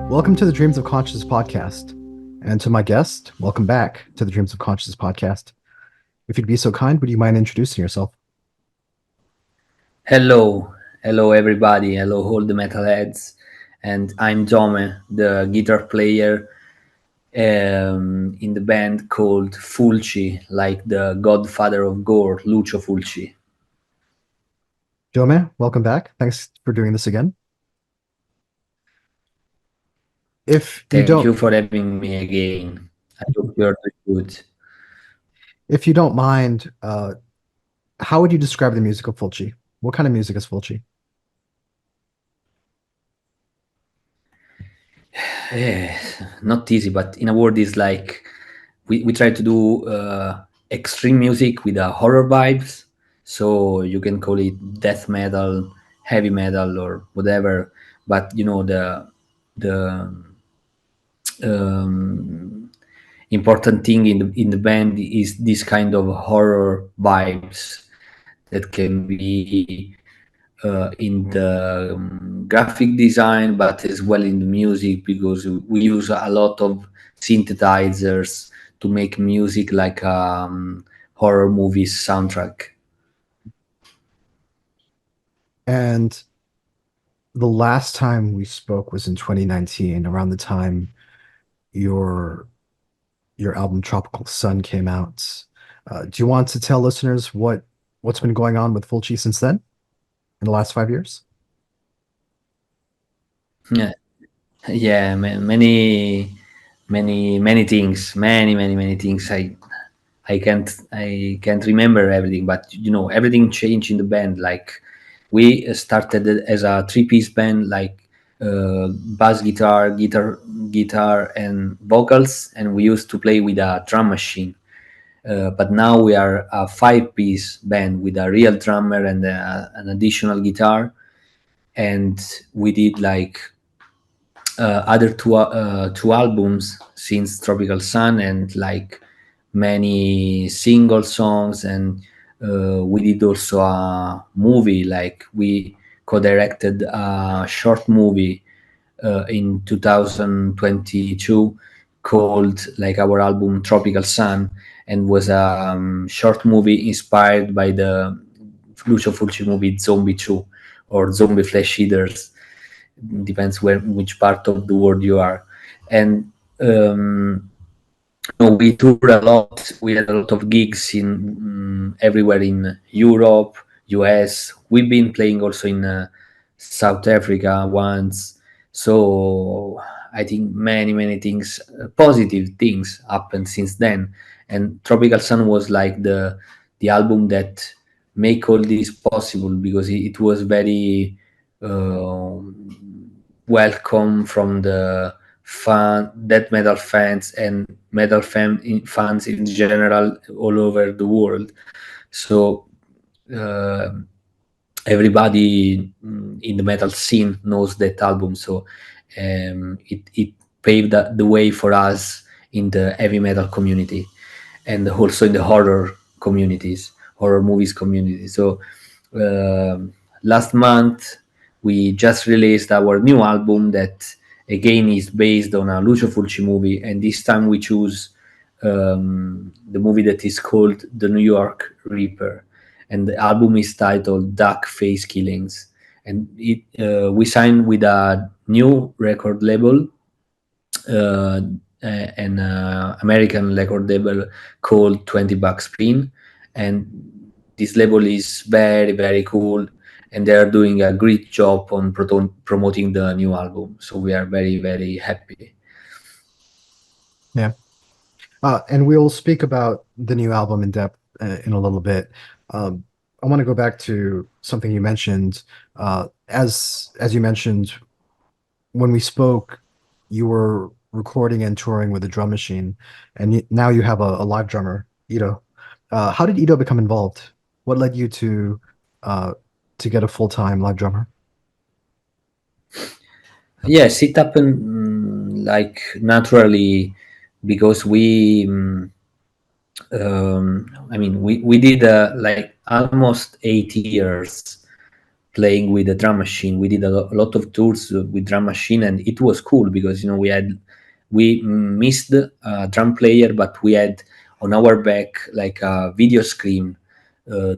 Welcome to the Dreams of Consciousness podcast. And to my guest, welcome back to the Dreams of Consciousness podcast. If you'd be so kind, would you mind introducing yourself? Hello everybody, hello all the metalheads, and I'm Dome, the guitar player in the band called Fulci, like the godfather of gore, Lucio Fulci. Jome, welcome back. Thanks for doing this again. If you Thank don't you for having me again. I hope you're doing good. if you don't mind, how would you describe the music of Fulci? What kind of music is Fulci? Eh, Not easy, but in a word, is like we try to do extreme music with horror vibes. So you can call it death metal, heavy metal, or whatever. But the um, important thing in the band is this kind of horror vibes that can be in the graphic design, but as well in the music, because we use a lot of synthesizers to make music like horror movies soundtrack. And the last time we spoke was in 2019, around the time your your album Tropical Sun came out. Do you want to tell listeners what's been going on with Fulci since then in the last 5 years? Yeah, yeah, many things, many things. I can't remember everything, but everything changed in the band. Like we started it as a three-piece band, like bass guitar, and vocals, and we used to play with a drum machine. But now we are a five-piece band with a real drummer and an additional guitar, and we did like other two albums since Tropical Sun, and like many single songs, and we did also a movie. Like we co-directed a short movie in 2022 called like our album Tropical Sun, and was a short movie inspired by the Lucio Fulci movie Zombie 2 or Zombie Flesh Eaters, depends which part of the world you are. And we toured a lot. We had a lot of gigs in everywhere in Europe, US. We've been playing also in South Africa once. So I think many things, positive things happened since then. And Tropical Sun was like the album that make all this possible, because it was very uh, welcome from the death metal fans and fans in general all over the world. So uh, everybody in the metal scene knows that album. So it paved the way for us in the heavy metal community, and also in the horror movies community. So um last month we just released our new album that again is based on a Lucio Fulci movie, and this time we choose the movie that is called The New York Reaper, and the album is titled Duck Face Killings. And we signed with a new record label, uh, an American record label called 20 Bucks Pin, and this label is very cool, and they are doing a great job on promoting the new album. So we are very happy. Yeah. And we'll speak about the new album in depth in a little bit. Um, I want to go back to something you mentioned. As you mentioned, when we spoke, you were recording and touring with a drum machine, and now you have a live drummer, Ito. How did Ito become involved? What led you uh, to get a full-time live drummer? Yes, it happened like naturally, because we did like almost 8 years playing with the drum machine. We did a lot of tours with drum machine, and it was cool because we missed a drum player, but we had on our back like a video screen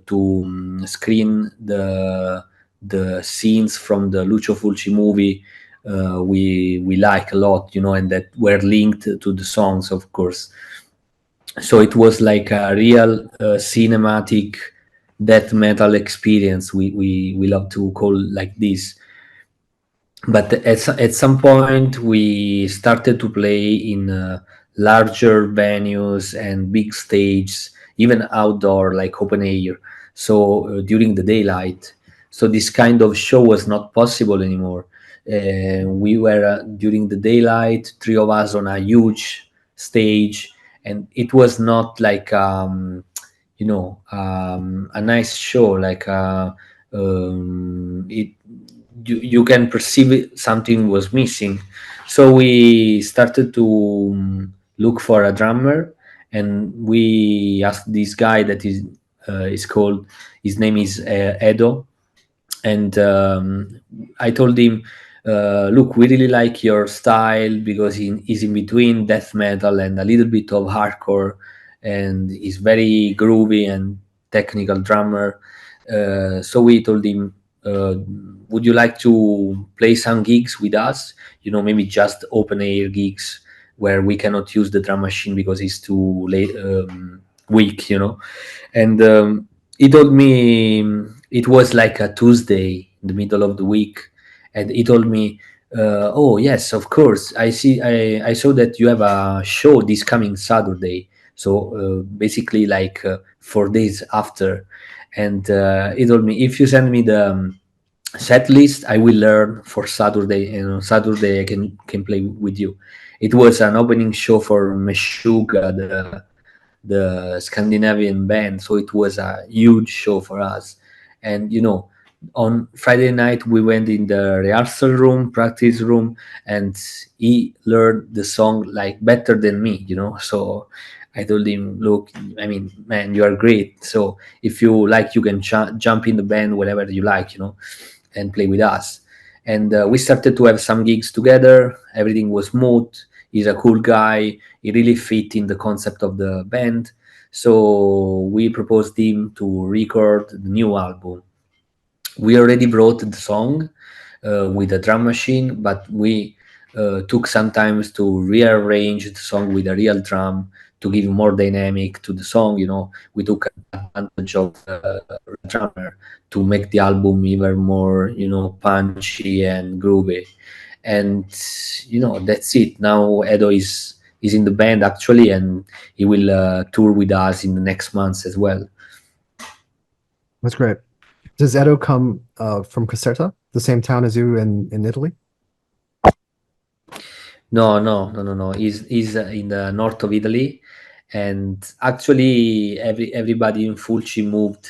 to screen the scenes from the Lucio Fulci movie we like a lot, and that were linked to the songs, of course. So it was like a real cinematic death metal experience. We love to call like this. But at some point we started to play in larger venues and big stages, even outdoor, like open air, so during the daylight. So this kind of show was not possible anymore. We were during the daylight, three of us on a huge stage, and it was not like a nice show, like it you can perceive something was missing. So we started to look for a drummer, and we asked this guy that is called, his name is Edo. And I told him, look, we really like your style because he's in between death metal and a little bit of hardcore, and he's very groovy and technical drummer. So we told him, would you like to play some gigs with us, maybe just open air gigs where we cannot use the drum machine because it's too late, weak, and he told me, it was like a Tuesday in the middle of the week, and he told me, "Oh yes, of course. I see. I saw that you have a show this coming Saturday. So basically, like 4 days after." And he told me, "If you send me the set list, I will learn for Saturday, and on Saturday I can play with you." It was an opening show for Meshuggah, the Scandinavian band. So it was a huge show for us. And on Friday night we went in the rehearsal room, practice room, and he learned the song like better than me. So I told him, look, I mean, man, you are great. So if you like, you can jump in the band whenever you like, and play with us. And we started to have some gigs together. Everything was smooth. He's a cool guy. He really fit in the concept of the band. So we proposed him to record the new album. We already wrote the song with a drum machine, but we took some time to rearrange the song with a real drum to give more dynamic to the song. We took advantage of the drummer to make the album even more, punchy and groovy. And that's it. Now Edo is in the band actually, and he will tour with us in the next months as well. That's great. Does Edo come from Caserta, the same town as you in Italy? No, no, no, no, no. He's in the north of Italy, and actually, everybody in Fulci moved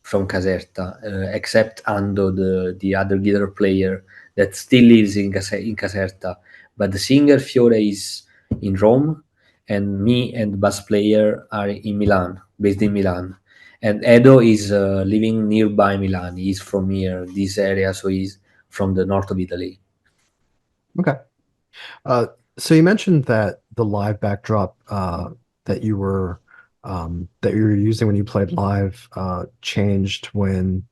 from Caserta, except Ando, the other guitar player that still lives in Caserta. But the singer Fiore is in Rome, and me and the bass player are in Milan, based in Milan. And Edo is living nearby Milan. He's from here, this area, so he's from the north of Italy. Okay. Uh, so you mentioned that the live backdrop that you were using when you played live changed when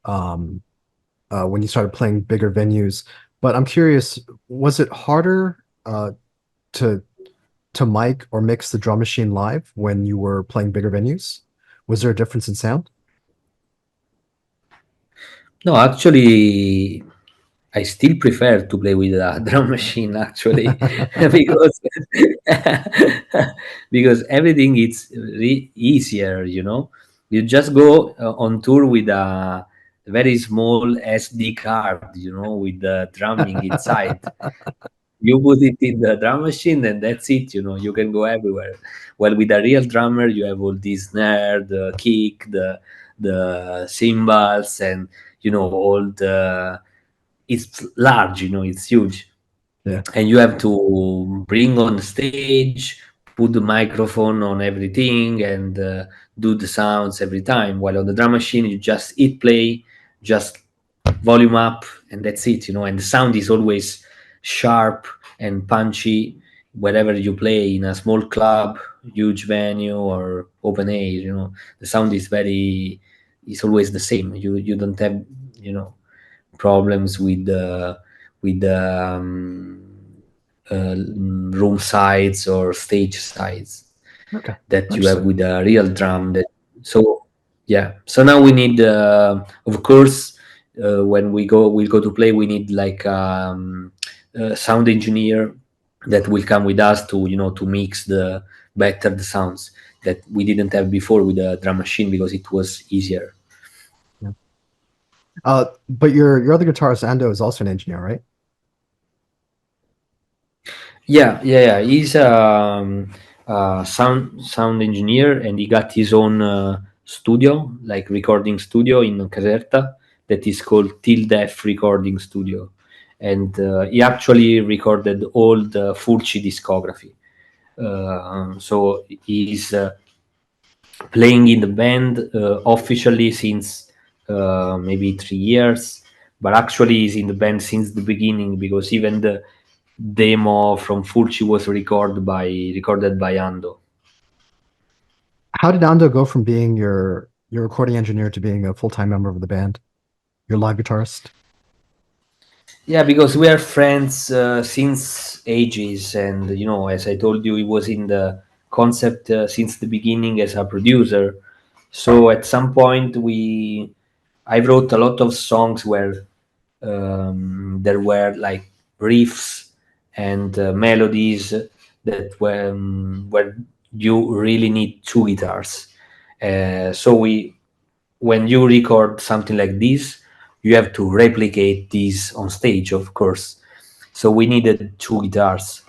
you started playing bigger venues. But I'm curious, was it harder to mic or mix the drum machine live when you were playing bigger venues? Was there a difference in sound? No, actually, I still prefer to play with a drum machine actually, because because everything is easier. You just go on tour with a very small SD card, with the drumming inside. You put it in the drum machine, and that's it. You can go everywhere. Well, with a real drummer, you have all this snare, the kick, the cymbals, and all the, it's large, it's huge, Yeah. and you have to bring on the stage, put the microphone on everything, and do the sounds every time. While on the drum machine, you just hit play, just volume up, and that's it, and the sound is always sharp and punchy, wherever you play, in a small club, huge venue, or open air. The sound is always the same. You don't have, you know problems with room sides or stage sides Okay, that you have understood. with a real drum. So yeah, so now we need, of course, when we'll go to play, we need like, a sound engineer that will come with us to, to mix the sounds that we didn't have before with the drum machine, because it was easier. Yeah. But your other guitarist Ando is also an engineer, right? Yeah, yeah, yeah. He's a sound engineer, and he got his own studio, like recording studio in Caserta, that is called Till Death Recording Studio, and he actually recorded all the Fulci discography. So he's playing in the band officially since maybe 3 years, but actually he's in the band since the beginning, because even the demo from Fulci was recorded by Ando. How did Ando go from being your recording engineer to being a full-time member of the band, your live guitarist? Yeah, because we are friends since ages, and as I told you, he was in the concept since the beginning as a producer. So at some point, I wrote a lot of songs where there were like riffs and melodies that where you really need two guitars. So when you record something like this, you have to replicate this on stage, of course. So we needed two guitars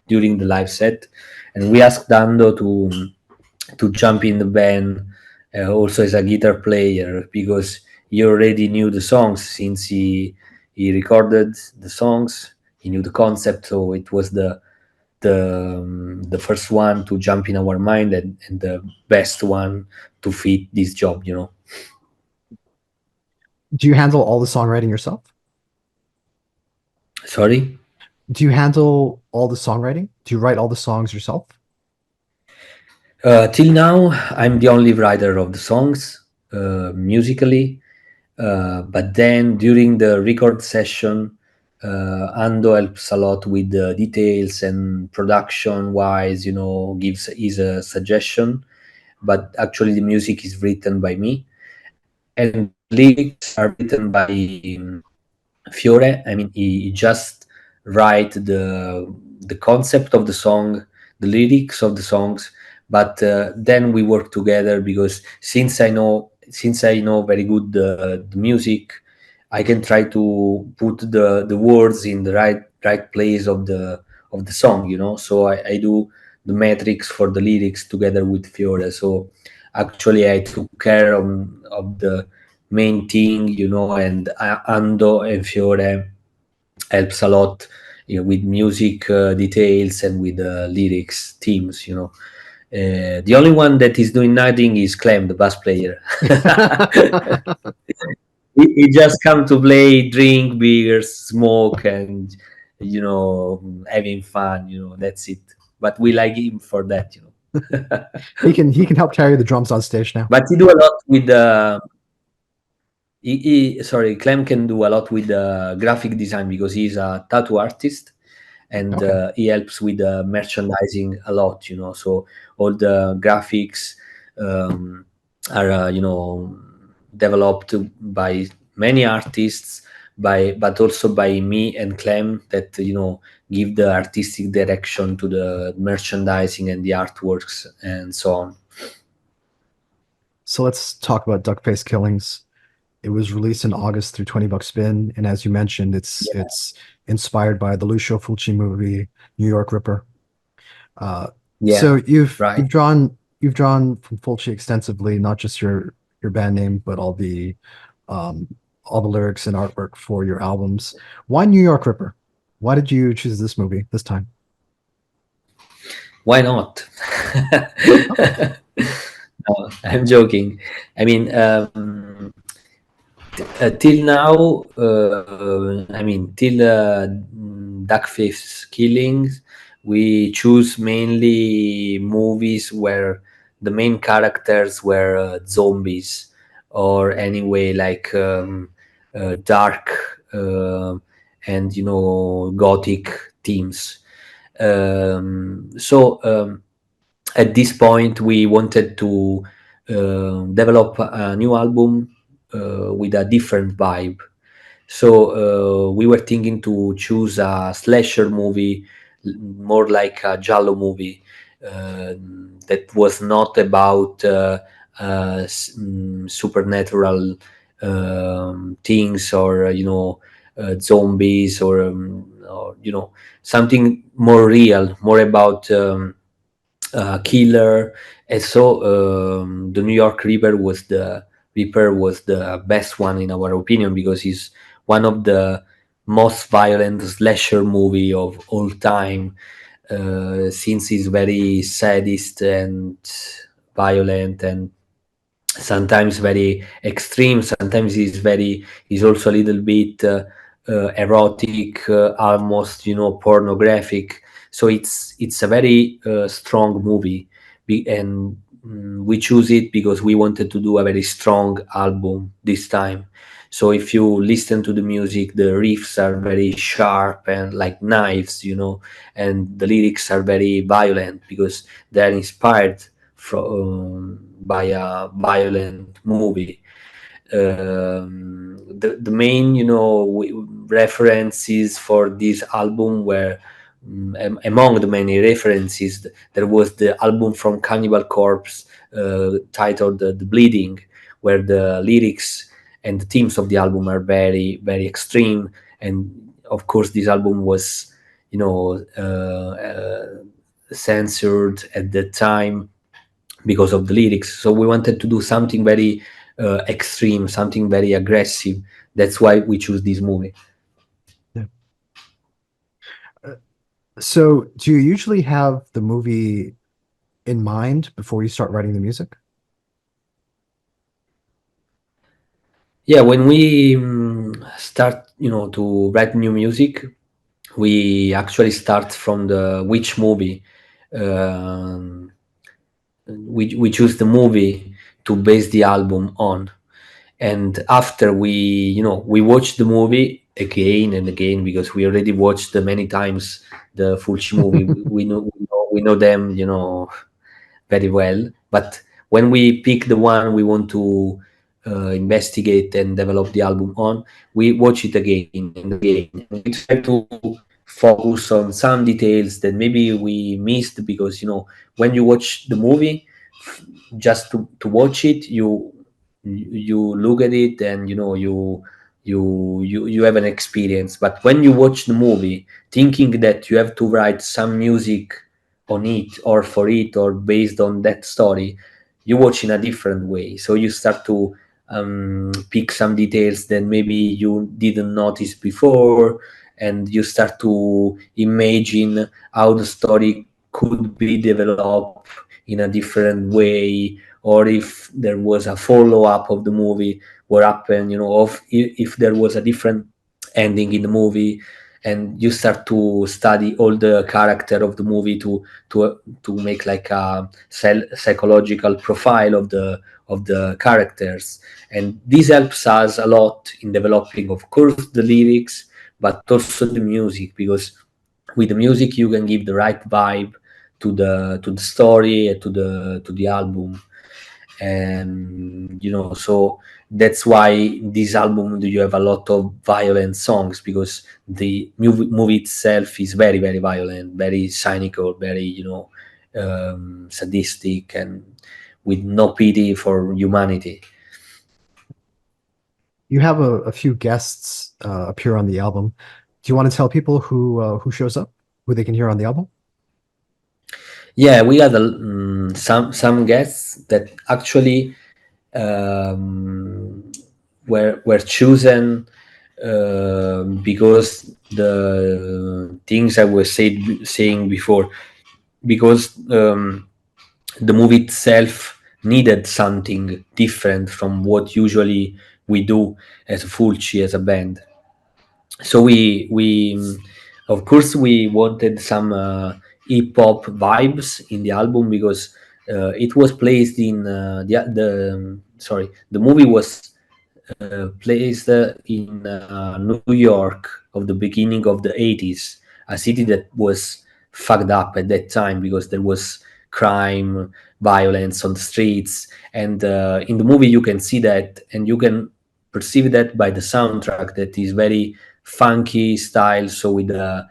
during the live set, and we asked Dando to jump in the band, also as a guitar player, because he already knew the songs since he recorded the songs. He knew the concept, so it was the first one to jump in our mind, and the best one to fit this job. Do you handle all the songwriting yourself? Sorry. Do you handle all the songwriting? Do you write all the songs yourself? Till now, I'm the only writer of the songs musically. But then during the record session, Ando helps a lot with the details and production wise, gives his a suggestion. But actually, the music is written by me, and the lyrics are written by Fiore. I mean, he just write the concept of the song, the lyrics of the songs, but then we work together, because since I know very good the music, I can try to put the words in the right place of the song. So I do the metrics for the lyrics together with Fiore. So actually, I took care of the main thing, and Ando and Fiore helps a lot, with music details and with lyrics themes. The only one that is doing nothing is Clem, the bass player. He just come to play, drink beers, smoke, and having fun. That's it. But we like him for that. He can help carry the drums on stage now. But he do a lot with the sorry, Clem can do a lot with graphic design, because he's a tattoo artist, and Okay. he helps with merchandising a lot. So all the graphics um, are developed by many artists, but also by me and Clem, that give the artistic direction to the merchandising and the artworks and so on. So let's talk about Duck Face Killings. It was released in August through 20 Buck Spin, and as you mentioned, it's inspired by the Lucio Fulci movie New York Ripper. Yeah, So you've right. you've drawn you've drawn from Fulci extensively, not just your band name, but um, all the lyrics and artwork for your albums. Why New York Ripper? Why did you choose this movie this time? Why not? Okay. No, I'm joking. I mean, Till now, I mean, till Duckface Killings, we choose mainly movies where the main characters were zombies, or anyway, like dark and gothic themes. At this point, we wanted to develop a new album with a different vibe. So we were thinking to choose a slasher movie, more like a giallo movie, uh, that was not about supernatural things, or zombies, or something more real, more about killer. And so the New York Reaper was the best one in our opinion, because he's one of the most violent slasher movie of all time. Since he's very sadist and violent, and sometimes very extreme, sometimes he's also a little bit erotic, almost pornographic. So it's a very strong movie. And we choose it because we wanted to do a very strong album this time. So if you listen to the music, the riffs are very sharp and like knives, and the lyrics are very violent because they're inspired by a violent movie. The main references for this album were, among the many references, there was the album from Cannibal Corpse, titled The Bleeding, where the lyrics and the themes of the album are very very extreme. And of course this album was censored at the time because of the lyrics. So we wanted to do something very extreme, something very aggressive. That's why we choose this movie. Yeah. Uh, So, do you usually have the movie in mind before you start writing the music? Yeah, when we start, to write new music, we actually start from the which movie. Um, we choose the movie to base the album on, and after we watch the movie again and again, because we already watched the many times the Fulci movie. We know them very well. But when we pick the one we want to investigate and develop the album on, we watch it again and again, and we try to focus on some details that maybe we missed, because when you watch the movie, just to watch it, you look at it, and you have an experience. But when you watch the movie thinking that you have to write some music on it, or for it, or based on that story, you watch in a different way. So you start to pick some details that maybe you didn't notice before, and you start to imagine how the story could be developed in a different way, or if there was a follow-up of the movie, what happened, of if there was a different ending in the movie. And you start to study all the character of the movie to make like a psychological profile of the characters. And this helps us a lot in developing, of course, the lyrics, but also the music, because with the music you can give the right vibe to the story and to the album. And so that's why this album, you have a lot of violent songs, because the movie itself is very very violent, very cynical, very sadistic, and with no pity for humanity. You have a few guests appear on the album. Do you want to tell people who shows up, who they can hear on the album? Yeah, we had some guests that actually um, were chosen because the things I was saying before, because the movie itself needed something different from what usually we do as Fulci as a band. So we of course we wanted some hip hop vibes in the album because it was placed in the sorry, the movie was placed in New York of the beginning of the 80s, a city that was fucked up at that time because there was crime, violence on the streets, and in the movie you can see that, and you can perceive that by the soundtrack that is very funky style, so with the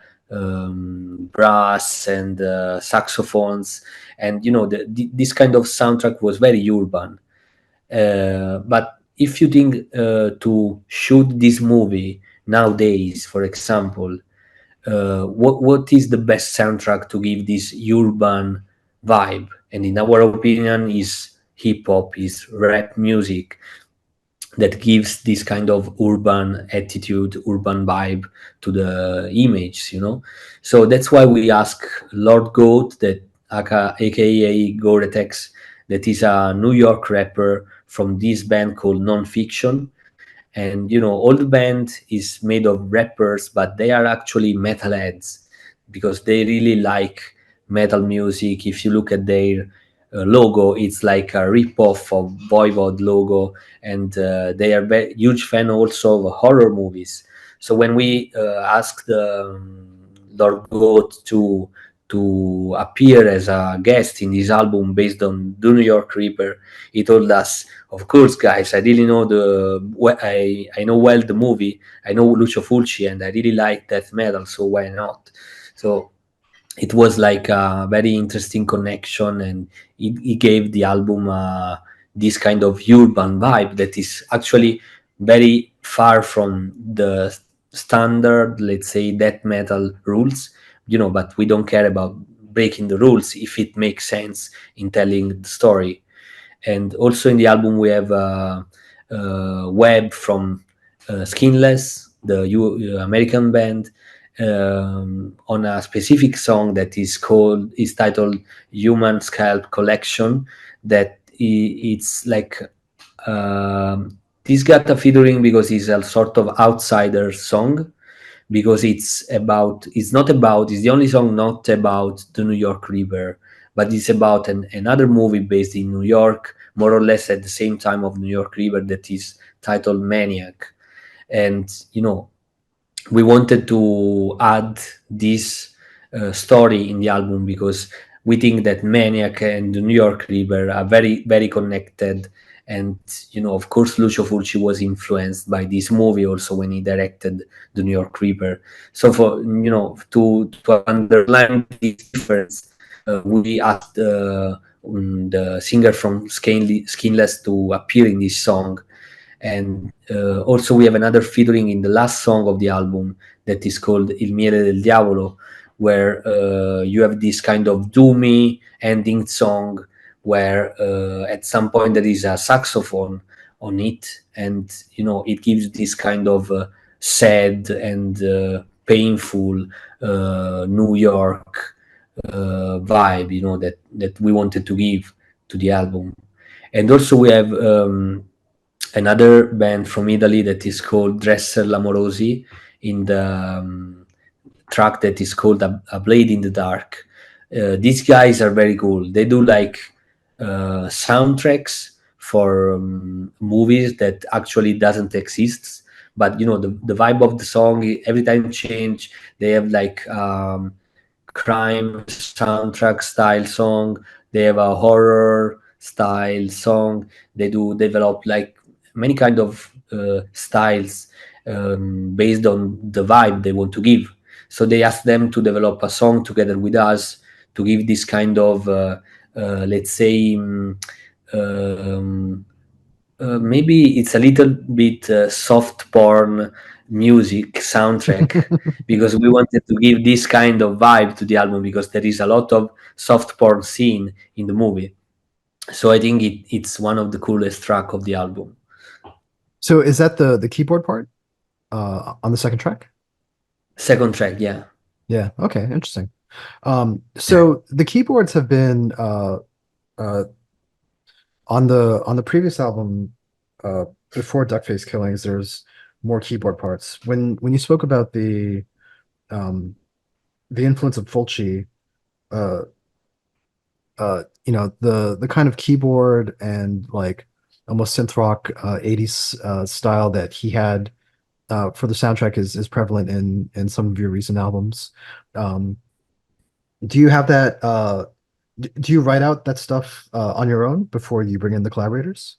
brass and saxophones, and this kind of soundtrack was very urban. But if you think to shoot this movie nowadays, for example, what is the best soundtrack to give this urban vibe? And in our opinion, is hip hop, is rap music that gives this kind of urban attitude, urban vibe to the image, So that's why we ask Lord Goat, that aka Goretex, that is a New York rapper from this band called Nonfiction. And all the band is made of rappers, but they are actually metalheads because they really like metal music. If you look at their logo, it's like a rip-off of Voivod logo, and they are huge fan also of horror movies. So when we asked Lord Goat to appear as a guest in this album based on the New York Reaper, he told us, of course, guys, I really know I know well the movie. I know Lucio Fulci, and I really like death metal. So why not? So it was like a very interesting connection, and it gave the album this kind of urban vibe that is actually very far from the standard, let's say, death metal rules. But we don't care about breaking the rules if it makes sense in telling the story. And also in the album we have Web from Skinless, the American band, on a specific song that is titled Human Scalp Collection. That it's like this got a featuring because it's a sort of outsider song, because it's the only song not about the New York River, but it's about another movie based in New York, more or less at the same time of New York River, that is titled Maniac. And we wanted to add this story in the album because we think that Maniac and the New York River are very, very connected. And of course, Lucio Fulci was influenced by this movie also when he directed the New York River. So for to underline this difference, we asked the singer from Skinless to appear in this song. And also we have another featuring in the last song of the album that is called Il Miele del Diavolo, where you have this kind of doomy ending song where at some point there is a saxophone on it, and it gives this kind of sad and painful New York vibe, that we wanted to give to the album. And also we have another band from Italy that is called Dresser Lamorosi in the track that is called a Blade in the Dark. These guys are very cool. They do like soundtracks for movies that actually doesn't exist, but the vibe of the song every time change. They have like crime soundtrack style song, they have a horror style song, they do develop like many kind of styles based on the vibe they want to give. So they asked them to develop a song together with us to give this kind of let's say maybe it's a little bit soft porn music soundtrack, because we wanted to give this kind of vibe to the album because there is a lot of soft porn scene in the movie. So I think it's one of the coolest track of the album. So is that the keyboard part on the second track? Second track, yeah. Yeah. Okay. Interesting. So the keyboards have been uh, on the previous album. before Duckface Killings, there's more keyboard parts. When you spoke about um, the influence of Fulci, uh, the kind of keyboard and like almost synth rock 80s style that he had for the soundtrack is prevalent in some of your recent albums. Um, do you have that? Do you write out that stuff on your own before you bring in the collaborators?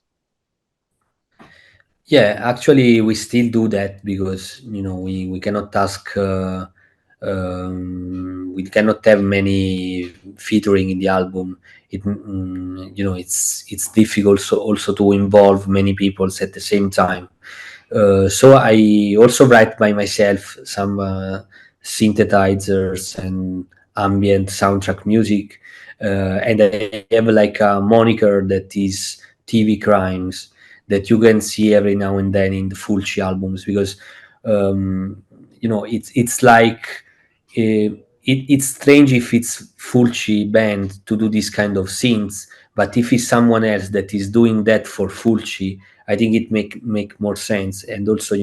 Yeah, actually, we still do that because we cannot ask. We cannot have many featuring in the album. It's difficult also to involve many people at the same time. So I also write by myself some synthesizers and ambient soundtrack music, and I have like a moniker that is TV Crimes that you can see every now and then in the Fulci albums because it's like it's strange if it's Fulci band to do this kind of scenes, but if it's someone else that is doing that for Fulci, I think it make more sense. And also,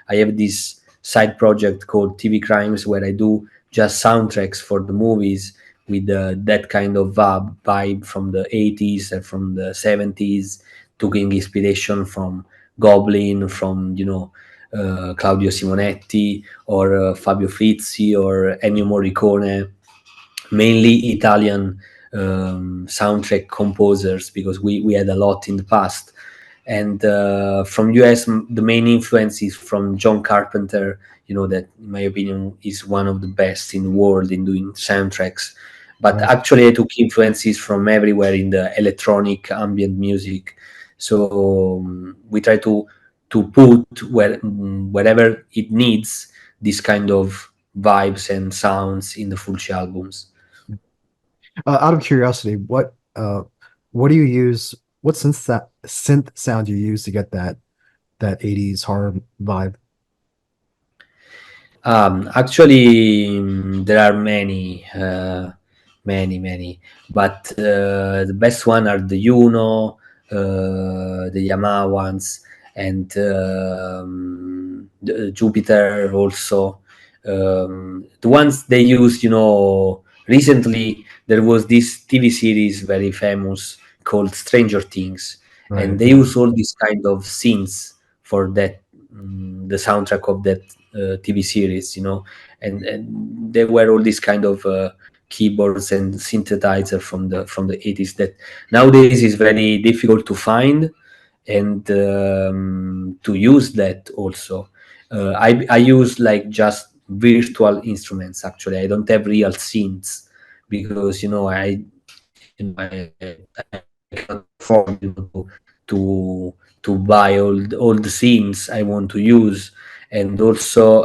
I have this side project called TV Crimes where I do just soundtracks for the movies with that kind of vibe from the 80s and from the 70s, taking inspiration from Goblin, from Claudio Simonetti or Fabio Frizzi or Ennio Morricone, mainly Italian soundtrack composers because we had a lot in the past. And from US, the main influence is from John Carpenter. That in my opinion is one of the best in the world in doing soundtracks. But Right. actually, I took influences from everywhere in the electronic ambient music. So we try to put wherever it needs this kind of vibes and sounds in the Fulci albums. Out of curiosity, what do you use? What synth sound do you use to get that 80s horror vibe? Actually, there are many, but the best one are the Uno, the Yamaha ones, and the Jupiter also. The ones they used, recently there was this TV series very famous called Stranger Things, and Right. they Yeah. use all these kind of scenes for that, the soundtrack of that TV series, and there were all these kind of keyboards and synthesizer from the 80s that nowadays is very difficult to find and to use that also. I use like just virtual instruments. Actually, I don't have real synths because I cannot afford to buy all the scenes I want to use, and also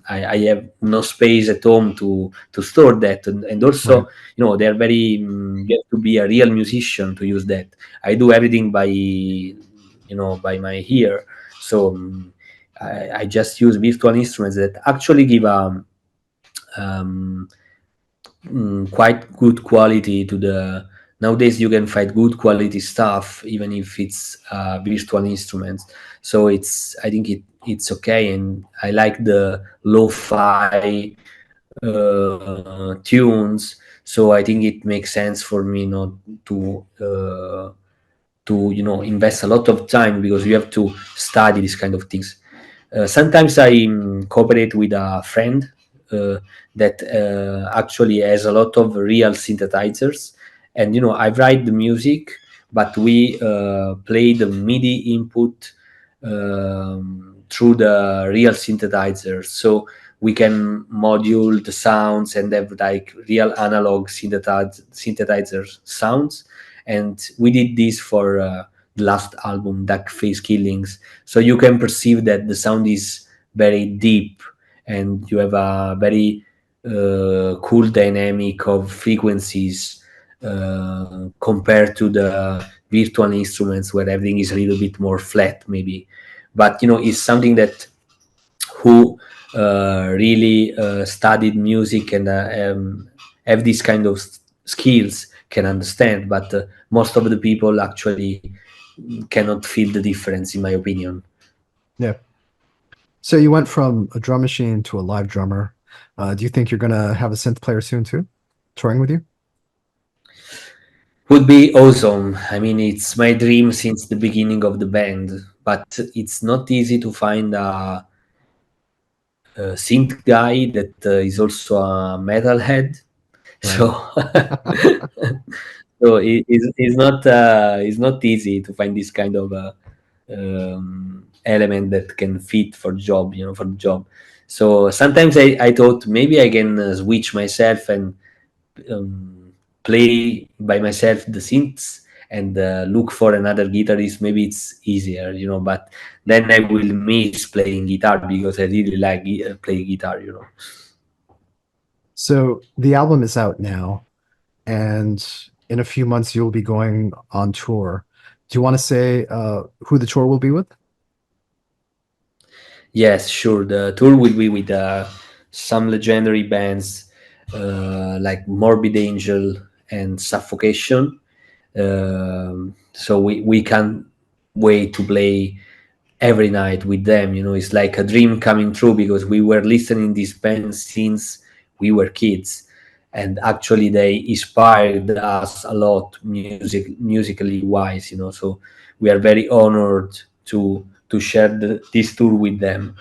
I have no space at home to store that, and Right. also they're very you have to be a real musician to use that. I do everything by my ear, so I just use virtual instruments that actually give um, quite good quality to the. Nowadays you can find good quality stuff even if it's virtual instruments, so I think it's okay, and I like the lo-fi tunes, so I think it makes sense for me not to invest a lot of time because you have to study these kind of things. Sometimes I cooperate with a friend that actually has a lot of real synthesizers, and I write the music, but we play the MIDI input through the real synthesizers, so we can module the sounds and have like real analog synthesizer sounds. And we did this for the last album, Duck Face Killings, so you can perceive that the sound is very deep and you have a very cool dynamic of frequencies compared to the virtual instruments where everything is a little bit more flat maybe, but it's something that who really studied music and have these kind of skills can understand, but most of the people actually cannot feel the difference, in my opinion. Yeah. So you went from a drum machine to a live drummer. Do you think you're gonna have a synth player soon too, touring with you? Would be awesome. I mean, it's my dream since the beginning of the band, but it's not easy to find a synth guy that is also a metalhead. Right. So, so it's not easy to find this kind of element that can fit for job, for the job. So sometimes I thought maybe I can switch myself and um, play by myself the synths and look for another guitarist. Maybe it's easier, but then I will miss playing guitar because I really like playing guitar. So the album is out now, and in a few months you'll be going on tour. Do you want to say who the tour will be with? Yes, sure. The tour will be with some legendary bands like Morbid Angel and Suffocation. So we can't wait to play every night with them. It's like a dream coming true because we were listening these bands since we were kids, and actually they inspired us a lot musically wise. So we are very honored to share this tour with them.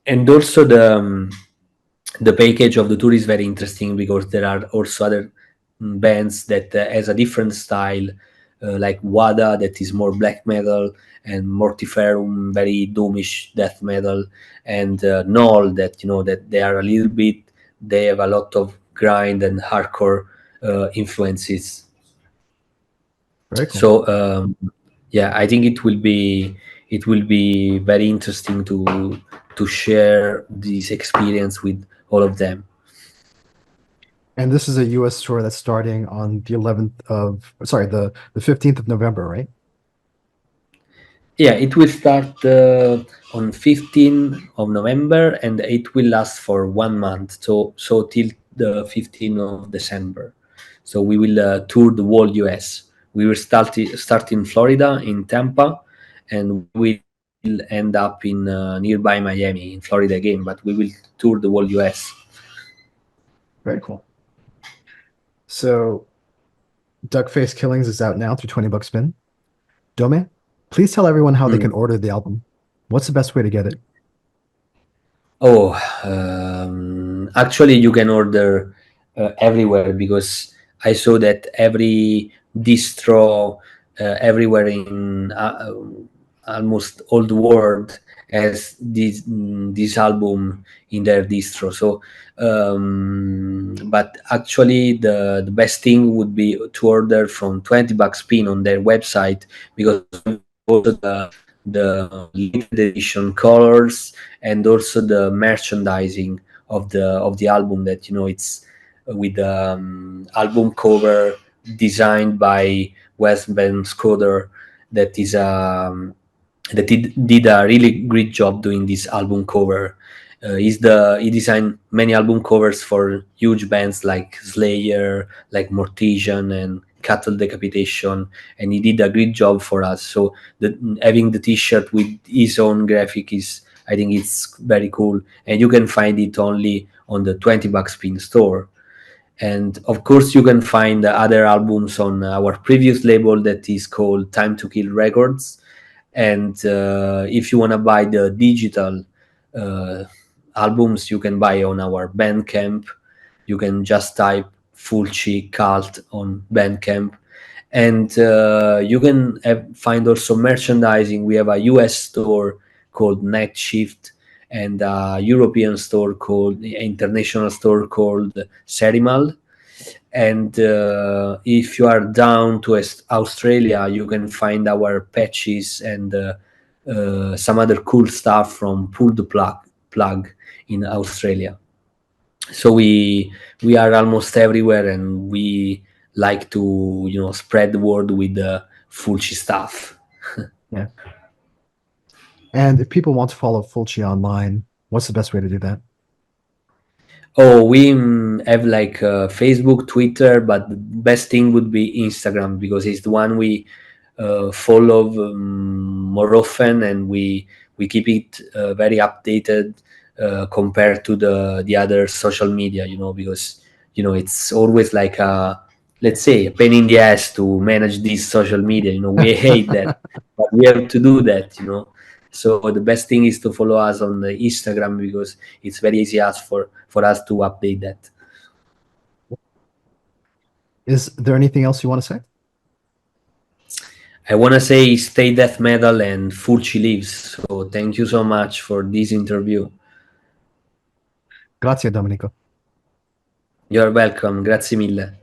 And also the package of the tour is very interesting because there are also other bands that has a different style, like Wada that is more black metal, and Mortiferum very doomish death metal, and Null that that they are a little bit, they have a lot of grind and hardcore influences. Very cool. So yeah, I think it will be very interesting to share this experience with all of them. And this is a US tour that's starting on the 11th of, sorry, the 15th of November, right? Yeah, it will start on 15th of November and it will last for 1 month. So till the 15th of December. So we will tour the whole US. We will start in Florida, in Tampa, and we will end up in nearby Miami, in Florida again. But we will tour the whole US. Very cool. So Duckface Killings is out now through 20 bucks spin. Dome, please tell everyone how they Mm. can order the album. What's the best way to get it? Oh, actually, you can order everywhere because I saw that every distro everywhere in almost all the world has this album in their distro. So, but actually, the best thing would be to order from 20 bucks pin on their website because we have also the limited edition colors and also the merchandising of the album that it's with the album cover designed by Wes Van Scoder that is that did a really great job doing this album cover. He designed many album covers for huge bands like Slayer, like Mortician and Cattle Decapitation, and he did a great job for us. So having the T-shirt with his own graphic is, I think, it's very cool, and you can find it only on the 20 bucks pin store. And of course, you can find other albums on our previous label that is called Time to Kill Records. And if you want to buy the digital uh, albums, you can buy on our Bandcamp. You can just type Fulci Cult on Bandcamp, and you can find also merchandising. We have a US store called Night Shift and a European store called international store called Serimal. And if you are down to Australia, you can find our patches and some other cool stuff from Pull the Plug in Australia. So we are almost everywhere, and we like to spread the word with the Fulci stuff. Yeah. And if people want to follow Fulci online, what's the best way to do that? Oh, we have like Facebook, Twitter, but the best thing would be Instagram because it's the one we follow more often, and we keep it very updated compared to the other social media, because it's always like a, let's say, a pain in the ass to manage this social media. We hate that, but we have to do that. So the best thing is to follow us on the Instagram, because it's very easy as for us to update that. Is there anything else you want to say? I want to say stay death metal and Fulci lives. So thank you so much for this interview. Grazie, Domenico. You're welcome. Grazie mille.